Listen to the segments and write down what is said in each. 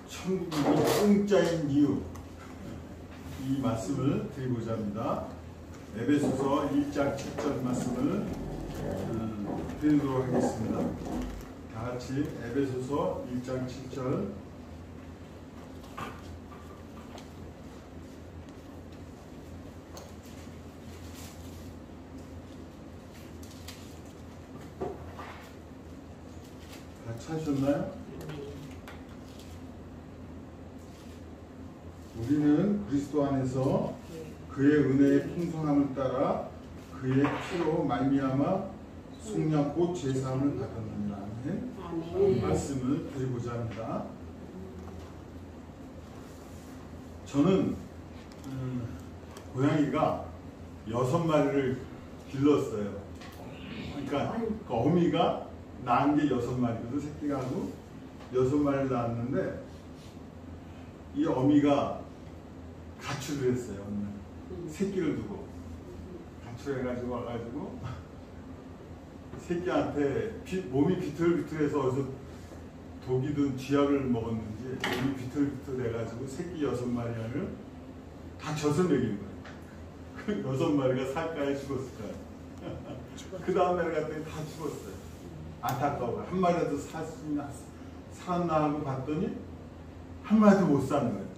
천국이 공짜인 이유, 이 말씀을 드리고자 합니다. 에베소서 1장 7절 말씀을 드리도록 하겠습니다. 다 같이 에베소서 1장 7절. 다 찾으셨나요? 우리는 그리스도 안에서 그의 은혜의 풍성함을 따라 그의 피로 말미암아 속량고 죄사함을 받았느니라. 아멘. 말씀을 드리고자 합니다. 저는 고양이가 6마리를 길렀어요. 그러니까 그 어미가 낳은 게 6마리거든. 새끼가 하고 6마리를 낳았는데 이 어미가 가출을 했어요. 새끼를 두고 가출해가지고 와가지고 새끼한테 몸이 비틀비틀해서 어디서 독이든 쥐약을 먹었는지 몸이 비틀비틀해가지고 새끼 6마리를 다 젖을 먹인 거예요. 그 6마리가 살까에 죽었을 거예요. 그 다음에 갔더니 다 죽었어요. 안타까워요. 한 마리라도 살았나 하고 봤더니 한 마리도 못 사는 거예요.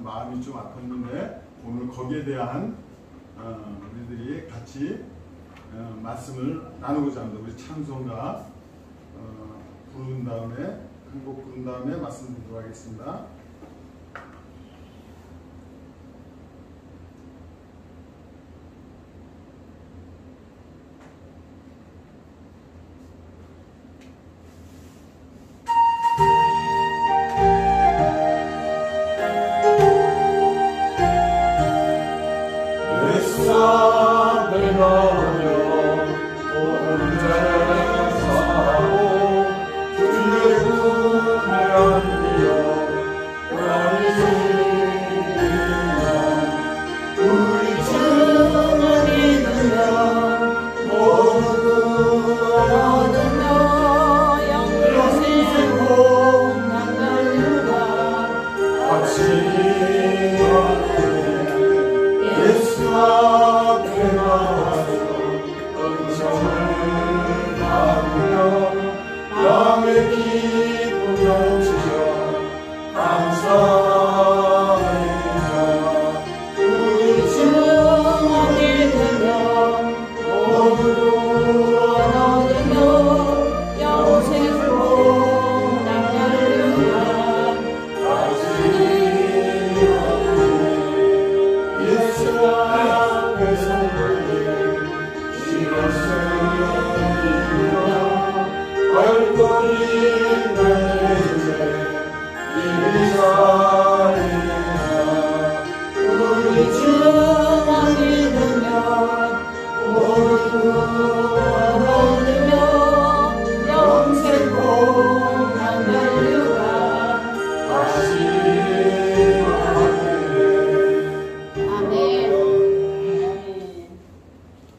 마음이 좀 아팠는데 오늘 거기에 대한 우리들이 같이 말씀을 나누고자 합니다. 우리 찬송가 부른 다음에 한 곡 부른 다음에 말씀드리도록 하겠습니다.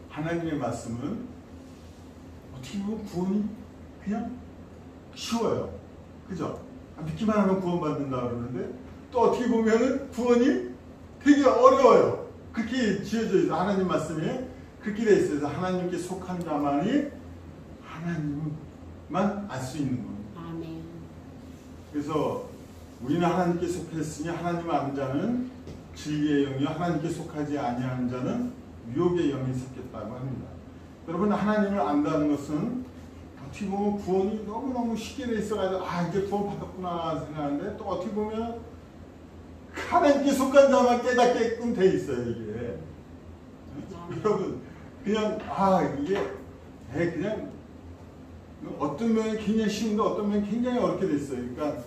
하나님의 말씀은 어떻게 보면 구원이 그냥 쉬워요. 그죠? 믿기만 하면 구원받는다 그러는데 또 어떻게 보면은 구원이 되게 어려워요. 그렇게 지어져 있어요. 하나님 말씀에 그렇게 돼 있어요. 하나님께 속한 자만이 하나님만 알 수 있는 거예요. 아멘. 그래서 우리는 하나님께 속했으니 하나님을 아는 자는 진리의 영이요 하나님께 속하지 아니하는 자는 유혹의 영이 섞였다고 합니다. 여러분, 하나님을 안다는 것은 어떻게 보면 구원이 너무너무 쉽게 돼 있어가지고 이제 구원 받았구나 생각하는데 또 어떻게 보면 하나님께 속한 자만 깨닫게끔 돼 있어요. 이게 여러분 그냥 이게 그냥 어떤 면에 굉장히 쉬운데 어떤 면에 굉장히 어렵게 돼 있어요. 그러니까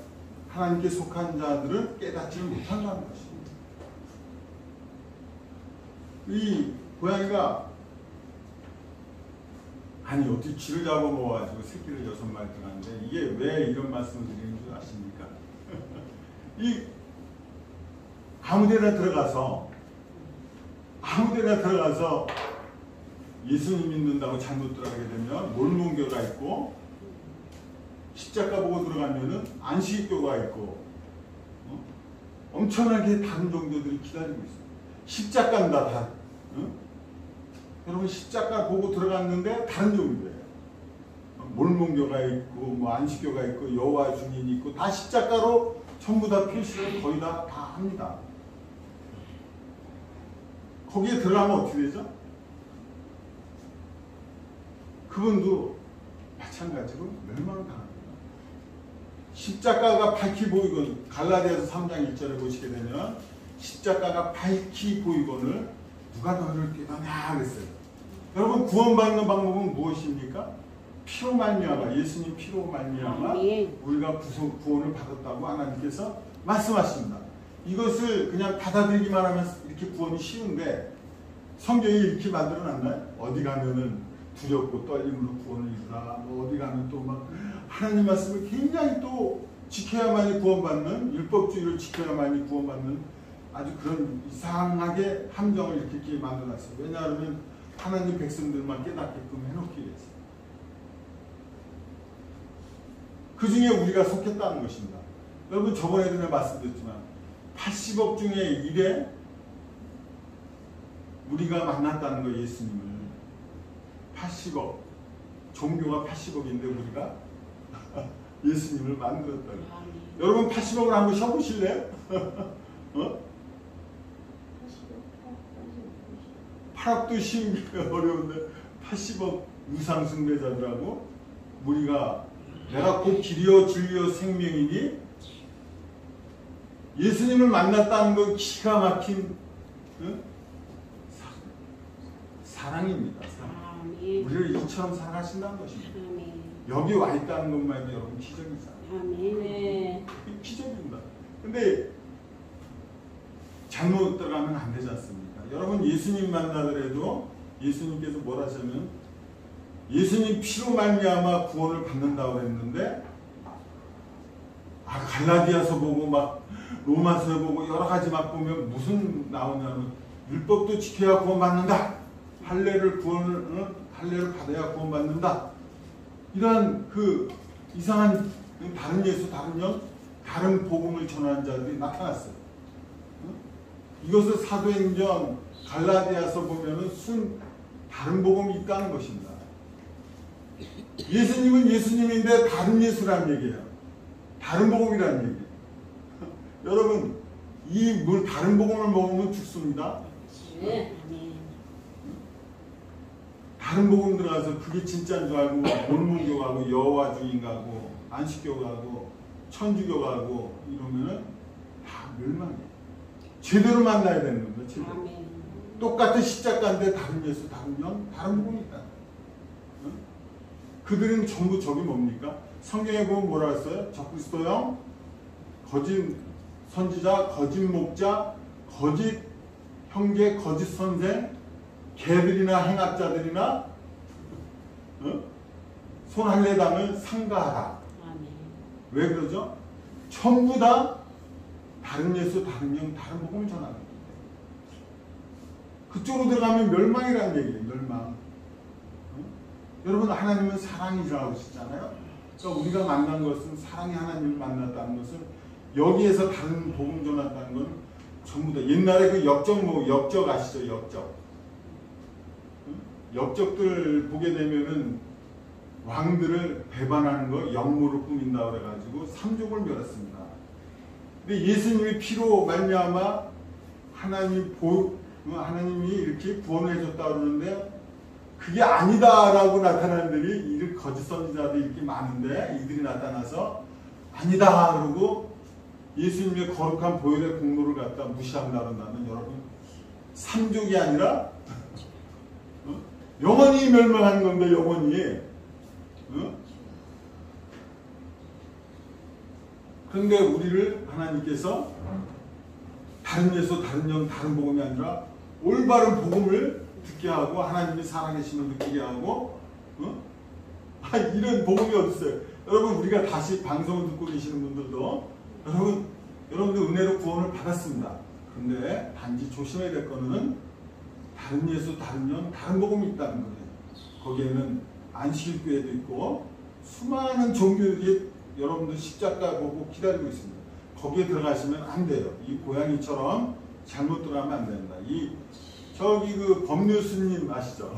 하나님께 속한 자들은 깨닫지를 못한다는 것입니다. 이 고양이가 어떻게 쥐를 잡아먹어가지고 새끼를 6마리 들어갔는데 이게 왜 이런 말씀을 드리는 줄 아십니까? 이 아무데나 들어가서 예수님 믿는다고 잘못 들어가게 되면 몰몬교가 있고 십자가 보고 들어가면은 안식교가 있고 엄청나게 다른 종교들이 기다리고 있어요. 십자가입니다. 다. 여러분 십자가 보고 들어갔는데 다른 종교예요. 몰몬교가 있고 뭐 안식교가 있고 여호와 증인이 있고 다 십자가로 전부 다 표시를 거의 다 합니다. 거기에 들어가면 어떻게 되죠? 그분도 마찬가지로 멸망을 당합니다. 십자가가 밝히 보이건 갈라디아서 3장 1절에 보시게 되면 십자가가 밝히 보이건을 누가 너를 깨닫냐 그랬어요. 여러분 구원받는 방법은 무엇입니까? 피로 말미암아 예수님 피로 말미암아 우리가 구원을 받았다고 하나님께서 말씀하십니다. 이것을 그냥 받아들이기만 하면 이렇게 구원이 쉬운데 성경이 이렇게 만들어놨나요? 어디 가면은 두렵고 떨림으로 구원을 이루라. 뭐 어디 가면 또 막 하나님 말씀을 굉장히 또 지켜야만이 구원받는 율법주의를 지켜야만이 구원받는 아주 그런 이상하게 함정을 이렇게 만들어놨어요. 왜냐하면 하나님 백성들만 깨닫게끔 해놓기 위해서. 그 중에 우리가 속했다는 것입니다. 여러분 저번에도 내가 말씀드렸지만 80억 중에 1에 우리가 만났다는 거예요. 예수님을 80억 종교가 80억인데 우리가 예수님을 만들었다고. 여러분 80억을 한번 쉬어보실래요? 8억도 쉬운 게 어려운데 80억 유상 숭배자들하고 우리가 내가 곧 길이요 진리요 생명이니 예수님을 만났다는 건 기가 막힌 사랑입니다. 사랑. 우리를 이처럼 사랑하신다는 것입니다. 여기 와 있다는 것만 해도 여러분 기적이잖아요. 기적입니다. 근데 잘못 들어가면 안 되지 않습니까? 여러분 예수님 만나더라도 예수님께서 뭐라 하시면 예수님 피로 말미암아 구원을 받는다고 했는데 갈라디아서 보고 막 로마서 보고 여러 가지 막 보면 무슨 나오냐면 율법도 지켜야 구원받는다. 할례를 받아야 구원받는다. 이러한 그 이상한 다른 예수, 다른 영, 다른 복음을 전하는 자들이 나타났어요. 이것을 사도행전 갈라디아서 보면은 다른 복음이 있다는 것입니다. 예수님은 예수님인데 다른 예수라는 얘기예요. 다른 복음이라는 얘기예요. 여러분 이 다른 복음을 먹으면 죽습니다. 다른 복음 들어가서 그게 진짜인 줄 알고 몰몬교 가고 여호와 증인 가고 안식교 가고 천주교 가고 이러면은 다 멸망이에요. 제대로 만나야 되는 겁니다. 제대로. 똑같은 십자가인데 다른 예수, 다른 영, 다른 복음이 있다. 그들은 전부 저기 뭡니까? 성경에 보면 뭐라 했어요? 적그리스도형, 거짓 선지자, 거짓 목자, 거짓 형제, 거짓 선생, 개들이나 행악자들이나 손할례당을 상가하라. 왜 그러죠? 전부 다 다른 예수, 다른 영, 다른 복음을 전하는 거예요. 그쪽으로 들어가면 멸망이라는 얘기예요. 멸망. 여러분 하나님은 사랑이라고 하시잖아요. 그러니까 우리가 만난 것은 사랑의 하나님을 만났다는 것은 여기에서 다른 복음 전한다는 건 전부 다 옛날에 그 역적 아시죠? 역적들 보게 되면은 왕들을 배반하는 거 영모를 꾸민다 그래가지고 삼족을 멸했습니다. 근데 예수님이 피로 말미암아 하나님이 이렇게 구원을 해줬다 그러는데 그게 아니다라고 나타나는 들이 이들 거짓 선지자들이 이렇게 많은데 이들이 나타나서 아니다 그러고 예수님의 거룩한 보혈의 공로를 갖다 무시한다는 여러분 삼족이 아니라 영원히 멸망하는 건데 영원히 그런데 우리를 하나님께서 다른 예수, 다른 영, 다른 복음이 아니라 올바른 복음을 듣게 하고 하나님이 살아계심을 느끼게 하고 이런 복음이 어딨어요? 여러분 우리가 다시 방송을 듣고 계시는 분들도 여러분들 은혜로 구원을 받았습니다. 그런데 단지 조심해야 될 거는 다른 예수, 다른 영, 다른 복음이 있다는 거예요. 거기에는 안식일교회도 있고 수많은 종교들이 여러분들 십자가 보고 기다리고 있습니다. 거기에 들어가시면 안 돼요. 이 고양이처럼 잘못 들어가면 안 된다. 저기 그 법률 스님 아시죠?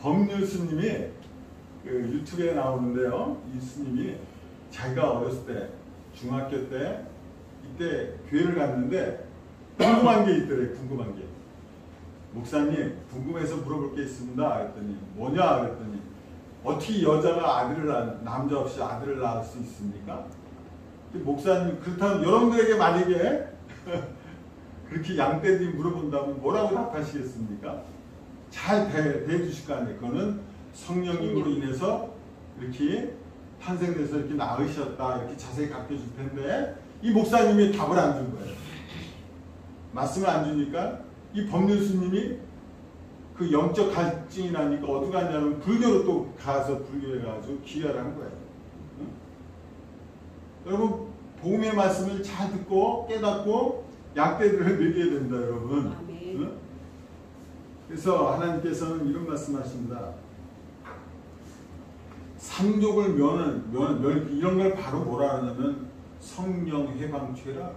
법률 스님이 그 유튜브에 나오는데요. 이 스님이 자기가 어렸을 때, 중학교 때, 이때 교회를 갔는데 궁금한 게 있더래. 궁금한 게. 목사님, 궁금해서 물어볼 게 있습니다. 그랬더니 뭐냐? 그랬더니 어떻게 여자가 남자 없이 아들을 낳을 수 있습니까? 목사님, 그렇다면 여러분들에게 만약에 그렇게 양떼들이 물어본다면 뭐라고 답하시겠습니까? 잘 대해주실 거 아니에요. 그거는 성령님으로 인해서 이렇게 탄생돼서 이렇게 낳으셨다. 이렇게 자세히 가르쳐 줄 텐데, 이 목사님이 답을 안 준 거예요. 말씀을 안 주니까 이 법률 스님이 그 영적 갈증이 나니까 어디 갔냐면 불교로 또 가서 불교에 가서 기여를 한 거예요. 응? 여러분, 복음의 말씀을 잘 듣고 깨닫고 양떼들을 먹여야 된다, 여러분. 응? 그래서 하나님께서는 이런 말씀하십니다. 삼족을 이런 걸 바로 뭐라 하냐면 성령 해방죄라.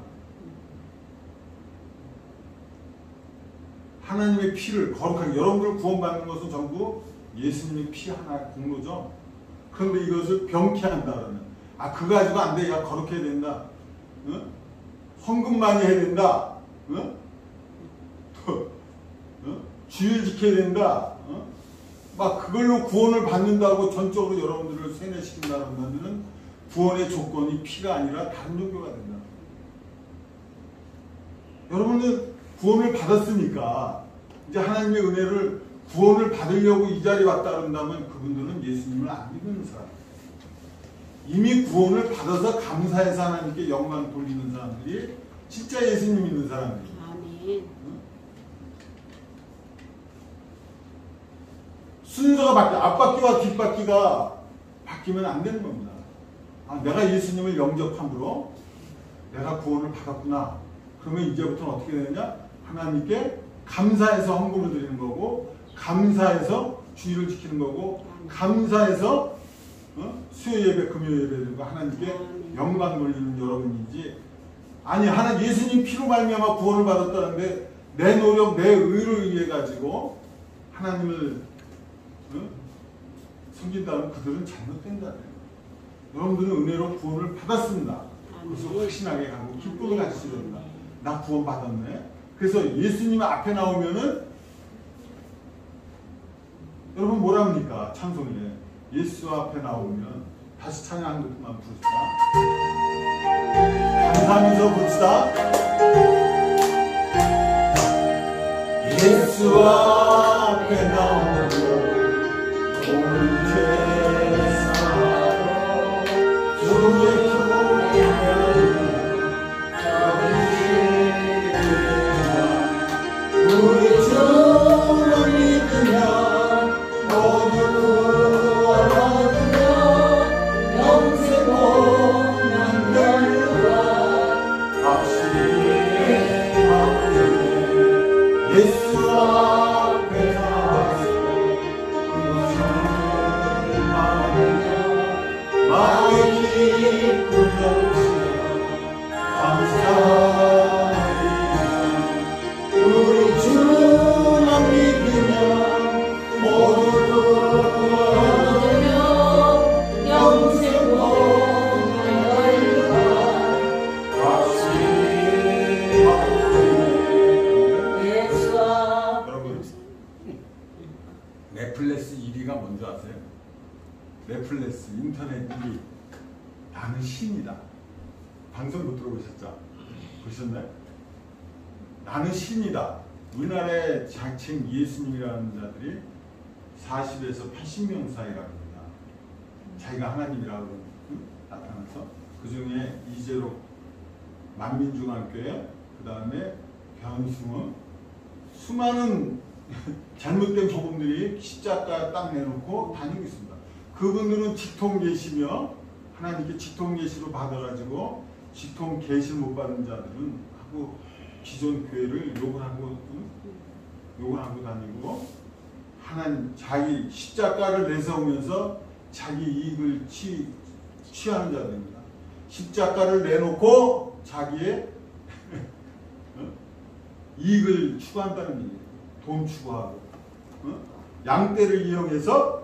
하나님의 피를 거룩하게, 여러분들 구원받는 것은 전부 예수님의 피 하나의 공로죠. 그런데 이것을 병케한다 그러면, 그거 가지고 안 돼. 야, 거룩해야 된다. 응? 헌금 많이 해야 된다. 응? 주일 지켜야 된다. 막 그걸로 구원을 받는다고 전적으로 여러분들을 세뇌시킨다는 것은 구원의 조건이 피가 아니라 다른 종교가 된다. 여러분은 구원을 받았으니까 이제 하나님의 은혜를 구원을 받으려고 이 자리에 왔다 그런다면 그분들은 예수님을 안 믿는 사람. 이미 구원을 받아서 감사해서 하나님께 영광 돌리는 사람들이 진짜 예수님 믿는 사람들이에요. 아멘. 순서가 앞바퀴와 뒷바퀴가 바뀌면 안 되는 겁니다. 내가 예수님을 영접함으로 내가 구원을 받았구나. 그러면 이제부터는 어떻게 되느냐? 하나님께 감사해서 헌금을 드리는 거고, 감사해서 주의를 지키는 거고, 감사해서 수요 예배, 금요 예배 드리고 하나님께 영광 돌리는 여러분이지. 아니, 예수님 피로 말미암아 구원을 받았다는데 내 노력, 내 의를 의해 가지고 하나님을 섬긴다면 그들은 잘못된다. 여러분들은 은혜로 구원을 받았습니다. 그래서 확신하게 가고 기쁨을 가지셔야 된다. 나 구원 받았네. 그래서 예수님 앞에 나오면은 여러분 뭐라 합니까? 찬송에 예수 앞에 나오면 다시 찬양하는 것만 부르시다. 감사하면서 부르시다. 예수 앞에 나오면 온 세상으로 주의 우리 주를 믿으면 모두 구원받으며 영생 복만 열루가 확신하오니 예수 앞에 나와서 그것을 말하며 마음의 기쁨 넘치며 감사 우리 주만 믿으면 모두 구원받으며 영생 복만 열루가 확신하오니 예수 앞에. 여러분, 넷플릭스 1위가 뭔지 아세요? 넷플릭스 인터넷 1위. 나는 신이다. 방송 못 들어보셨죠? 보셨나요? 나는 신이다. 우리나라의 자칭 예수님이라는 자들이 40에서 80명 사이라고 합니다. 자기가 하나님이라고 나타나서 그 중에 이재록 만민중앙교회, 그 다음에 변승원, 수많은 잘못된 복음들이 십자가 딱 내놓고 다니고 있습니다. 그분들은 직통계시며 하나님께 직통계시로 받아가지고 직통계시를 못 받은 자들은 하고 기존 교회를 욕을 하고 다니고 하나님 자기 십자가를 내세우면서 자기 이익을 취하는 자들입니다. 십자가를 내놓고 자기의 이익을 추구한다는 얘기예요. 돈 추구하고 양떼를 이용해서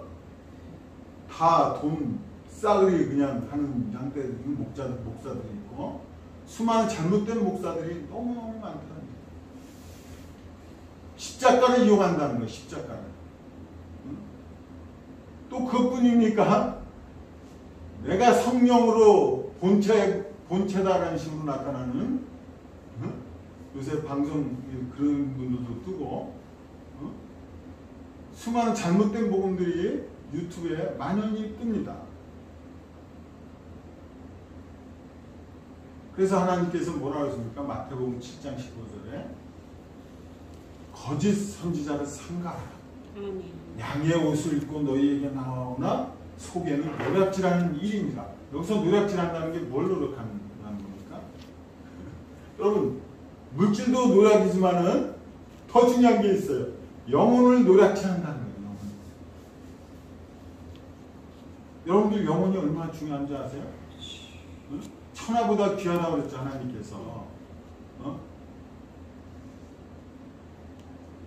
다 돈 싸그리 그냥 하는 양떼 목사들이 있고 수많은 잘못된 목사들이 너무너무 많다는 거예요. 십자가를 이용한다는 거예요. 십자가를. 또 그것뿐입니까? 내가 성령으로 본체다라는 식으로 나타나는 요새 방송 그런 분들도 뜨고 수많은 잘못된 복음들이 유튜브에 만연히 뜹니다. 그래서 하나님께서 뭐라고 했습니까? 마태복음 7장 15절에 거짓 선지자를 삼가라. 양의 옷을 입고 너희에게 나오나 속에는 노략질하는 일입니다. 여기서 노략질한다는 게 뭘 노력하는 겁니까? 여러분 물질도 노략이지만은 더 중요한 게 있어요. 영혼을 노략질한다는 거예요. 여러분들 영혼이 얼마나 중요한지 아세요? 응? 천하보다 귀하다고 그랬죠. 하나님께서.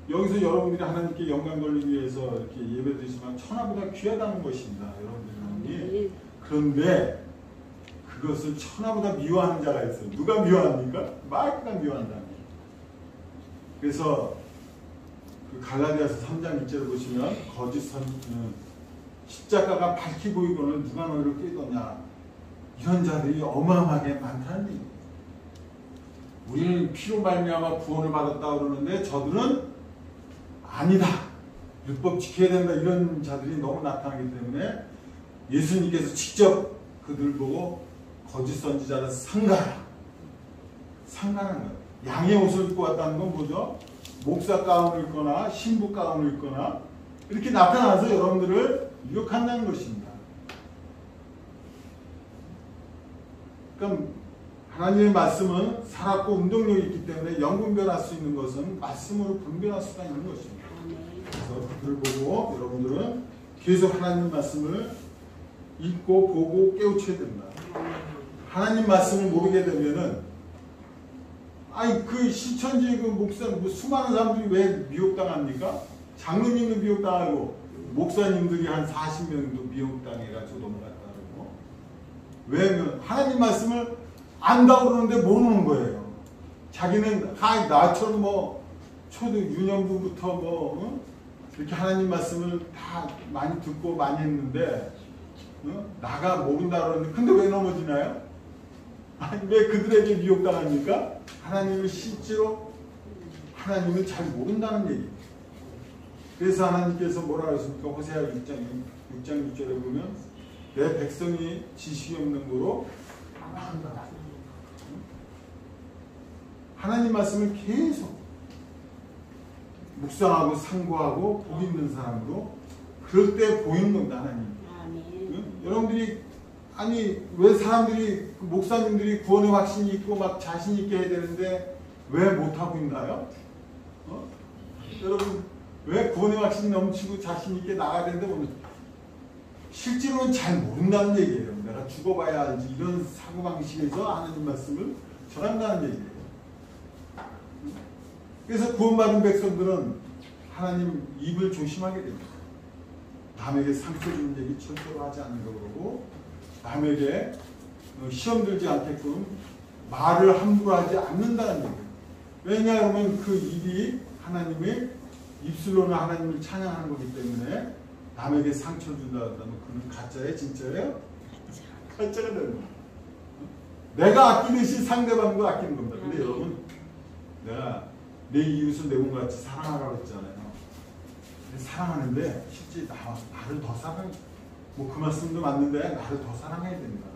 여기서 여러분들이 하나님께 영광 돌리기 위해서 이렇게 예배 드리지만 천하보다 귀하다는 것입니다. 여러분들이. 그런데 그것을 천하보다 미워하는 자가 있어요. 누가 미워합니까? 마귀가 미워한다는 거예요. 그래서 그 갈라디아서 3장 1절을 보시면 거짓 십자가가 밝히 보이고는 누가 너희를 꾀더냐 이런 자들이 어마어마하게 많다는 얘기예요. 우리는 피로 말미암아 구원을 받았다 그러는데 저들은 아니다. 율법 지켜야 된다. 이런 자들이 너무 나타나기 때문에 예수님께서 직접 그들 보고 거짓 선지자를 상가라. 상가라는 거예요. 양의 옷을 입고 왔다는 건 뭐죠? 목사 가운을 입거나 신부 가운을 입거나 이렇게 나타나서 여러분들을 유혹한다는 것입니다. 그러니까 하나님의 말씀은 살았고 운동력이 있기 때문에 영분별할 수 있는 것은 말씀으로 분별할 수가 있는 것입니다. 그래서 그들을 보고 여러분들은 계속 하나님 말씀을 읽고 보고 깨우쳐야 됩니다. 하나님 말씀을 모르게 되면은 아니 그 시천지 그 목사 수많은 사람들이 왜 미혹당합니까? 장로님도 미혹당하고 목사님들이 한 40명도 미혹당해가지고 넘어갔다 그러고 왜냐면 하나님 말씀을 안다고 그러는데 모르는 거예요. 자기는 나처럼 뭐 초등 유년부부터 뭐 이렇게 하나님 말씀을 다 많이 듣고 많이 했는데 나가 모른다 그러는데 근데 왜 넘어지나요? 아니 왜 그들에게 미혹당합니까? 하나님을 실제로 하나님을 잘 모른다는 얘기입니다. 그래서 하나님께서 뭐라고 했습니까? 호세아 6장 6절에 보면 내 백성이 지식이 없는 거로 망한다. 하나님 말씀을 계속 묵상하고 상고하고 복 있는 사람으로 그럴 때 보이는 겁니다. 하나님. 여러분들이 아니 왜 사람들이 목사님들이 구원의 확신이 있고 막 자신 있게 해야 되는데 왜 못하고 있나요? 여러분 왜 구원의 확신이 넘치고 자신 있게 나가야 되는데 오늘 실제로는 잘 모른다는 얘기예요. 내가 죽어봐야 알지 이런 사고방식에서 하나님 말씀을 전한다는 얘기예요. 그래서 구원받은 백성들은 하나님 입을 조심하게 됩니다. 남에게 상처 주는 얘기 절대로 하지 않는 거 그러고 남에게 시험 들지 않게끔 말을 함부로 하지 않는다는 얘기예요. 왜냐하면 그 입이 하나님의 입술로는 하나님을 찬양하는 거기 때문에 남에게 상처를 준다 그러면 그는 가짜예요? 진짜예요? 가짜가 되는 거예요. 내가 아끼듯이 상대방도 아끼는 겁니다. 근데 여러분 내가 내 이웃을 내 몸같이 사랑하라고 했잖아요. 사랑하는데 실제 나를 더 사랑해. 뭐 그 말씀도 맞는데 나를 더 사랑해야 됩니다.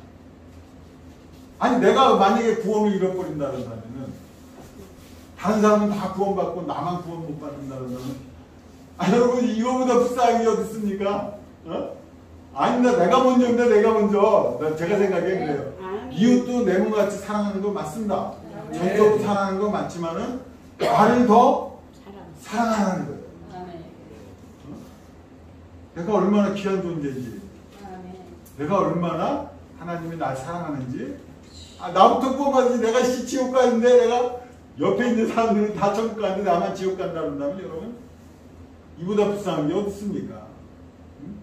아니 내가 만약에 구원을 잃어버린다 그러면은 다른 사람은 다 구원받고 나만 구원 못 받는다 그러면 여러분 이거보다 불쌍한 게 어디 있습니까? 아닙니다. 내가 먼저인데 내가 먼저. 제가 생각에 그래요. 이웃도 내 몸같이 사랑하는 건 맞습니다. 전적으로 사랑하는 건 맞지만은 나를 더 사랑하는 거예요. 내가 얼마나 귀한 존재인지 내가 얼마나 하나님이 날 사랑하는지. 나부터 뽑아야지. 내가 지옥 가는데 내가 옆에 있는 사람들은 다 천국 가는데 나만 지옥 간다 그런다면 여러분 이보다 불쌍한 게 어디 있습니까? 응?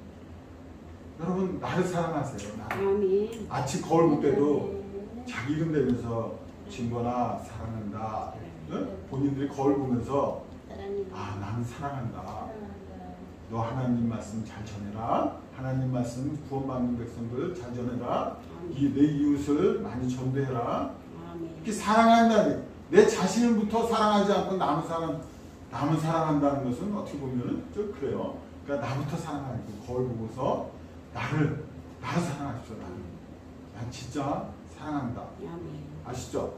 여러분 나를 사랑하세요. 나를. 아침 거울 볼 때도 자기 이름 대면서 진거나 사랑한다. 응? 본인들이 거울 보면서 나는 사랑한다. 너 하나님 말씀 잘 전해라. 하나님 말씀 구원받는 백성들 잘 전해라. 내 이웃을 많이 전도해라. 이렇게 사랑한다는 내 자신부터 사랑하지 않고 남을 사랑한다는 것은 어떻게 보면은 좀 그래요. 그러니까 나부터 사랑하고 거울 보고서 나를 사랑하십시오. 난 진짜 사랑한다. 아시죠?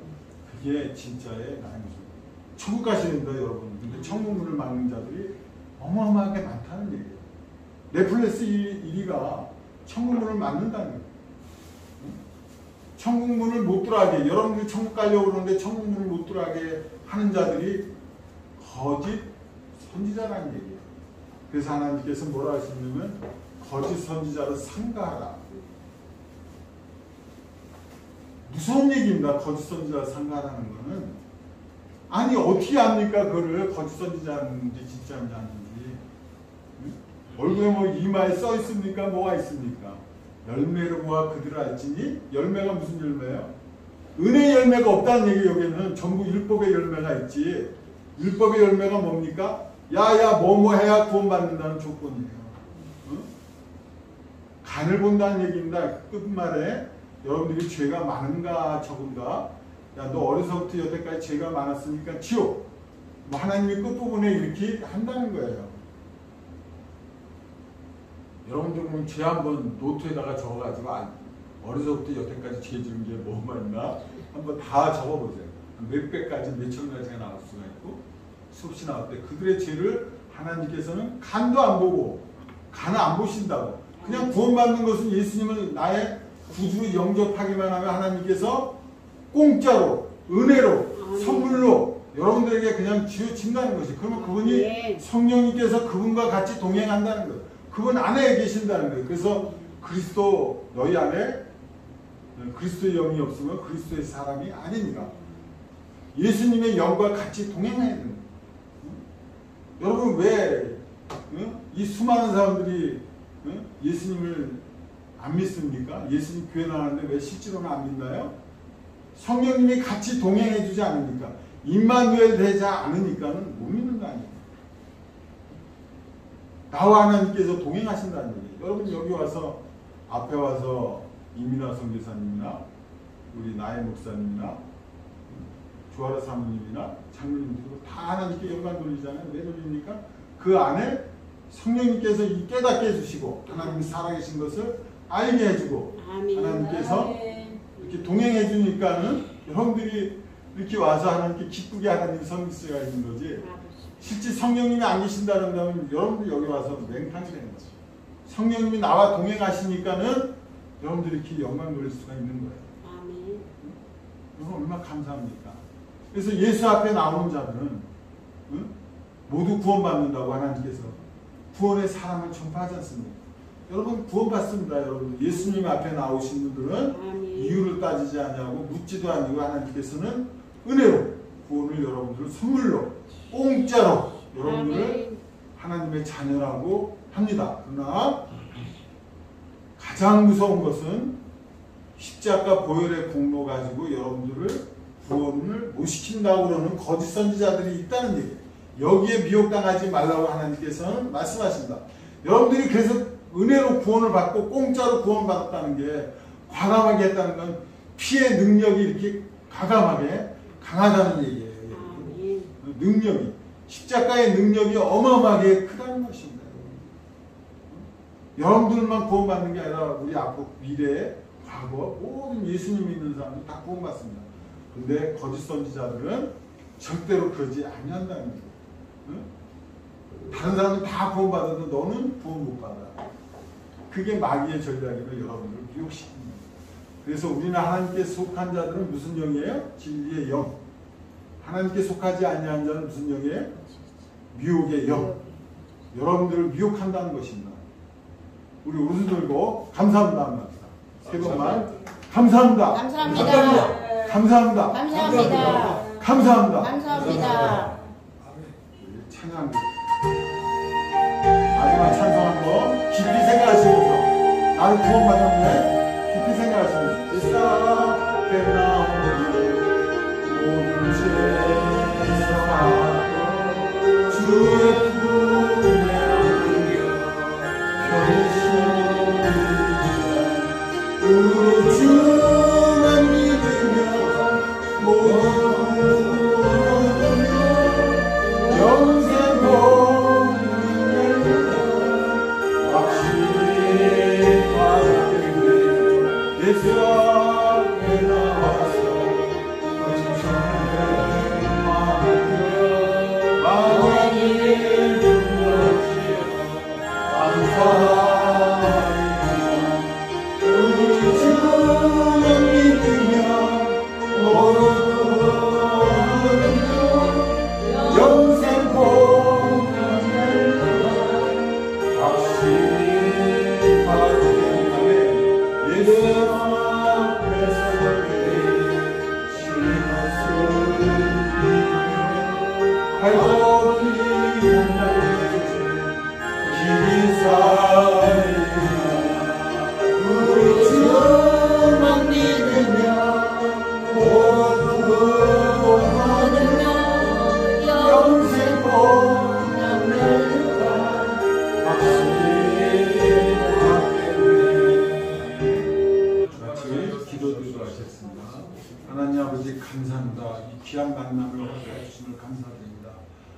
그게 진짜의 나의 모습. 천국 가시는다 여러분. 근데 천국 문을 막는 자들이 어마어마하게 많다는 얘기예요. 넷플릭스 1위가 천국 문을 막는다는 거예요. 천국 문을 못 들어가게, 여러분들이 천국 가려고 그러는데 천국 문을 못 들어가게 하는 자들이 거짓 선지자라는 얘기예요. 그래서 하나님께서 뭐라 하시냐면 거짓 선지자를 삼가하라. 무서운 얘기입니다. 거짓 선지자를 삼가하라는 거는. 아니 어떻게 합니까? 그거를 거짓 선지자인지 진짜인지 아닌지. 응? 얼굴에 뭐 이마에 써 있습니까? 뭐가 있습니까? 열매로 보아 그들을 알지니. 열매가 무슨 열매예요? 은혜의 열매가 없다는 얘기. 여기는 전부 율법의 열매가 있지. 율법의 열매가 뭡니까? 야야 뭐뭐 해야 구원받는다는 조건이에요. 응? 간을 본다는 얘기입니다. 끝말에 여러분들이 죄가 많은가 적은가. 야 너 어려서부터 여태까지 죄가 많았으니까 지옥. 뭐 하나님이 끝부분에 이렇게 한다는 거예요. 여러분들 보면 죄 한번 노트에다가 적어가지고 어려서부터 여태까지 죄 지은 게 뭐가 있나 한번 다 적어보세요. 몇백 가지 몇천 가지가 나올 수가 있고 수없이 나올 때 그들의 죄를 하나님께서는 간도 안 보고 간을 안 보신다고. 그냥 구원받는 것은 예수님을 나의 구주로 영접하기만 하면 하나님께서 공짜로 은혜로 선물로 여러분들에게 그냥 지어진다는 것이. 그러면 그분이 성령님께서 그분과 같이 동행한다는 거예요. 그분 안에 계신다는 거예요. 그래서 그리스도 너희 안에 그리스도의 영이 없으면 그리스도의 사람이 아닙니다. 예수님의 영과 같이 동행해야 됩니다. 여러분 왜 이 수많은 사람들이 예수님을 안 믿습니까? 예수님 교회 나왔는데 왜 실제로는 안 믿나요? 성령님이 같이 동행해 주지 않으니까. 임마누엘 되지 않으니까는 못 믿는 거 아니에요. 나와 하나님께서 동행하신다는 얘기예요. 여러분 여기 와서 앞에 와서 이민아 선교사님이나 우리 나의 목사님이나 조아라 사모님이나 장로님들도 다 하나님께 영광 돌리잖아요. 왜 돌립니까? 그 안에 성령님께서 깨닫게 해주시고 하나님이 살아계신 것을 알게 해주고 하나님께서 이렇게 동행해 주니까는 여러분들이 이렇게 와서 하나님께 기쁘게 하나님 섬길 수가 있는 거지. 실제 성령님이 안 계신다면 여러분들이 여기 와서 맹탕이 되는 거죠. 성령님이 나와 동행하시니까는 여러분들이 이렇게 영광 돌릴 수가 있는 거예요. 아멘. 여러분 얼마나 감사합니까? 그래서 예수 앞에 나오는 자들은 모두 구원받는다고 하나님께서 구원의 사랑을 전파하지 않습니까? 여러분 구원받습니다. 여러분 예수님 앞에 나오신 분들은 아멘. 이유를 따지지 않냐고 묻지도 않고 하나님께서는 은혜로 구원을 여러분들을 선물로 공짜로 여러분들을 아멘. 하나님의 자녀라고 합니다. 그러나 가장 무서운 것은 십자가 보혈의 공로 가지고 여러분들을 구원을 못 시킨다고 그러는 거짓 선지자들이 있다는 얘기예요. 여기에 미혹당하지 말라고 하나님께서는 말씀하십니다. 여러분들이 그래서 은혜로 구원을 받고 공짜로 구원받았다는 게 과감하게 했다는 건 피의 능력이 이렇게 과감하게 강하다는 얘기예요. 능력이 십자가의 능력이 어마어마하게 크다는 것입니다. 여러분들만 구원받는 게 아니라 우리 앞으로 미래에 과거 모든 예수님 믿는 사람들 다 구원받습니다. 근데 거짓 선지자들은 절대로 그러지 아니한다는 거예요. 응? 다른 사람은 다 구원받아도 너는 구원 못 받아. 그게 마귀의 전략이고 여러분들을 미혹시킵니다. 그래서 우리는 하나님께 속한 자들은 무슨 영이에요? 진리의 영. 하나님께 속하지 아니한 자는 무슨 영이에요? 미혹의 영. 여러분들을 미혹한다는 것입니다. 우리 오른손 들고 감사합니다 한번 합시다. 세 번만 감사합니다. 감사합니다. 감사합니다. 감사합니다. 감사합니다. 감사합니다. 찬양 마지막 찬송 한번 깊이 생각하시면서 나는 구원받았네 깊이 생각하시면서 예사 깨나오니 모든 죄 사하고 주의 품에 안겨 편히 우리 주만 믿으며 모든 영생 복을 확실히 받겠네 예수 앞에 나와서 거짓말을 하며 마음을 불러지어 감사하리라 우리 주만 믿으며 모든 영생 복을 확실히 받겠네 예수 앞에 서게 신었을 믿으며 갈고리 길이 살리라 우리 주만 믿으며 모든 영생 복을 확실히 받겠네. 같이 기도드리도록 하겠습니다. 하나님 아버지 감사합니다. 이 귀한 만남을 허락해 주심을 감사드립니다.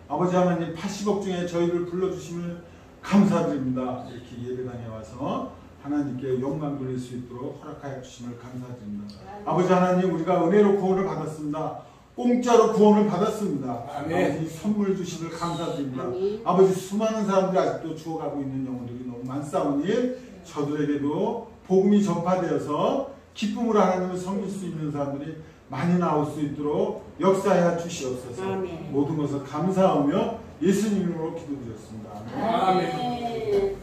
아버지 하나님 80억 중에 저희를 불러주심을 감사드립니다. 이렇게 예배당에 와서 하나님께 영광 돌릴 수 있도록 허락하여 주심을 감사드립니다. 아버지 하나님 우리가 은혜로 구원을 받았습니다. 공짜로 구원을 받았습니다. 아버지 선물 주심을 감사드립니다. 아버지 수많은 사람들이 아직도 죽어가고 있는 영혼들이 너무 많사오니 저들에게도 복음이 전파되어서 기쁨으로 하나님을 섬길 수 있는 사람들이 많이 나올 수 있도록 역사하여 주시옵소서. 모든 것을 감사하며 예수님 이름으로 기도드렸습니다. 아멘.